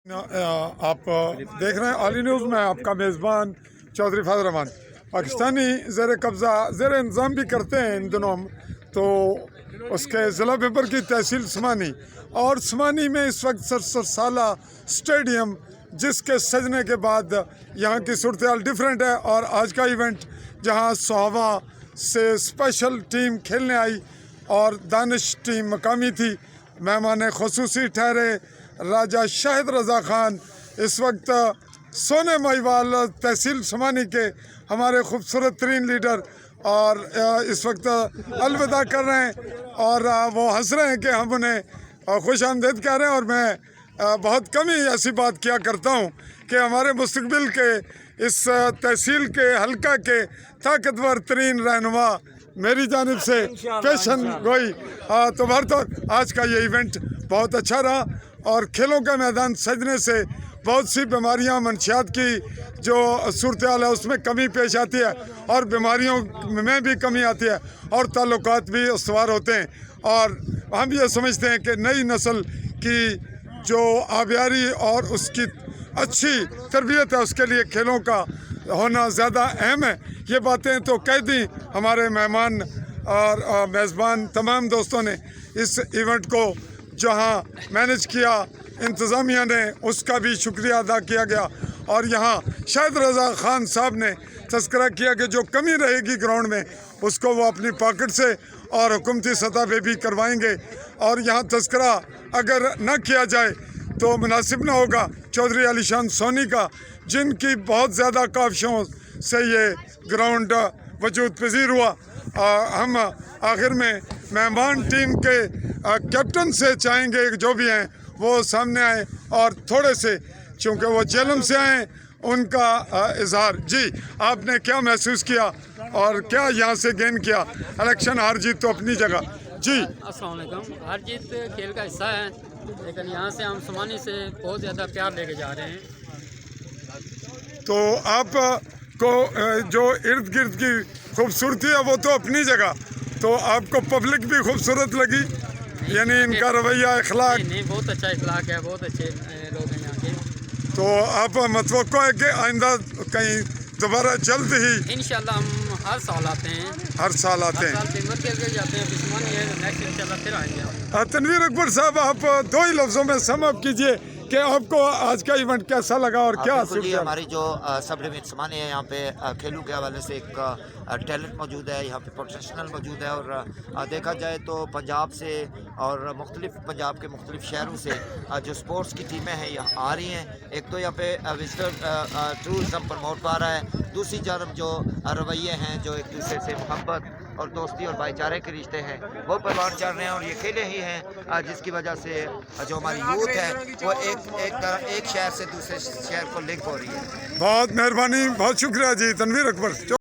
आप देख रहे हैं आली न्यूज़ में आपका मेज़बान चौधरी फजल रहमान। पाकिस्तानी ज़ेर कब्ज़ा ज़ेर इंतज़ाम भी करते हैं इन दिनों, तो उसके ज़िला पेपर की तहसील स्मानी और स्मानी में इस वक्त सरसाला स्टेडियम जिसके सजने के बाद यहाँ की सूरत हाल डिफरेंट है। और आज का इवेंट जहाँ सोहावा से स्पेशल टीम खेलने आई और दानिश टीम मकामी थी, मेहमान ख़ुसूसी ठहरे राजा शाहिद रज़ा ख़ान इस वक्त सोने महिवाल तहसील समानी के हमारे खूबसूरत तरीन लीडर और इस वक्त अलविदा कर रहे हैं और वो हंस रहे हैं कि हम उन्हें खुश आमदीद कह रहे हैं। और मैं बहुत कम ही ऐसी बात किया करता हूँ कि हमारे मुस्तकबिल के इस तहसील के हल्का के ताकतवर तरीन रहनुमा मेरी जानिब से पेशन गोई। तो भारत आज का ये इवेंट बहुत अच्छा रहा और खेलों का मैदान सजने से बहुत सी बीमारियां मंशियात की जो सूरत हाल है उसमें कमी पेश आती है और बीमारियों में भी कमी आती है और ताल्लुकात भी इस्तवार होते हैं। और हम ये समझते हैं कि नई नस्ल की जो आबियारी और उसकी अच्छी तरबियत है उसके लिए खेलों का होना ज़्यादा अहम है। ये बातें तो कह दी हमारे मेहमान और मेज़बान तमाम दोस्तों ने। इस इवेंट को जहां मैनेज किया इंतज़ामिया ने उसका भी शुक्रिया अदा किया गया और यहाँ शाहिद रज़ा ख़ान साहब ने तज़किरा किया कि जो कमी रहेगी ग्राउंड में उसको वो अपनी पॉकेट से और हुकूमती सतह पे भी करवाएंगे। और यहाँ तज़किरा अगर न किया जाए तो मुनासिब न होगा चौधरी अलीशान सोनी का, जिनकी बहुत ज़्यादा काविशों से ये ग्राउंड वजूद पजीर हुआ। हम आखिर में मेहमान टीम के कैप्टन से चाहेंगे जो भी हैं वो सामने आए और थोड़े से, चूँकि वो जेलम से आए, उनका इजहार। जी, आपने क्या महसूस किया और क्या यहाँ से गेन किया? इलेक्शन हार जीत तो अपनी जगह। जी अस्सलाम वालेकुम। हार जीत खेल का हिस्सा है, लेकिन यहाँ से हम समानी से बहुत ज़्यादा प्यार लेके जा रहे हैं। तो आप को जो इर्द गिर्द की खूबसूरती है वो तो अपनी जगह, तो आपको पब्लिक भी खूबसूरत लगी, यानी इनका रवैया अखलाक? नहीं, बहुत अच्छा अखलाक है, बहुत अच्छे लोग हैं यहाँ के। तो आप मतवक्को है कि आइंदा कहीं दोबारा जल्द ही? इंशाल्लाह हम हर साल आते हैं। हर साल आते हैं? हर साल टीमर खेल के जाते हैं, बिस्मानी है, नेक्स्ट इंशाल्लाह फिर आएंगे। तनवीर अकबर साहब, आप दो ही लफ्ज़ों में सम अप कीजिए कि आपको आज का इवेंट कैसा लगा और क्या? हमारी जो सब डिवीजन समानी है यहाँ पे खेलों के हवाले से एक टैलेंट मौजूद है, यहाँ पे प्रोफेशनल मौजूद है। और देखा जाए तो पंजाब से और पंजाब के मुख्तलिफ शहरों से जो स्पोर्ट्स की टीमें हैं यहाँ आ रही हैं। एक तो यहाँ पे विजिटर टूरिज़म प्रमोट पा रहा है, दूसरी जानब जो रवैये हैं, जो एक दूसरे से मोहब्बत और दोस्ती और भाईचारे के रिश्ते हैं वो परवान चढ़ रहे हैं। और ये खेले ही हैं जिसकी वजह से जो हमारी यूथ है वो एक शहर से दूसरे शहर को लिंक हो रही है। बहुत मेहरबानी, बहुत शुक्रिया जी तनवीर अकबर।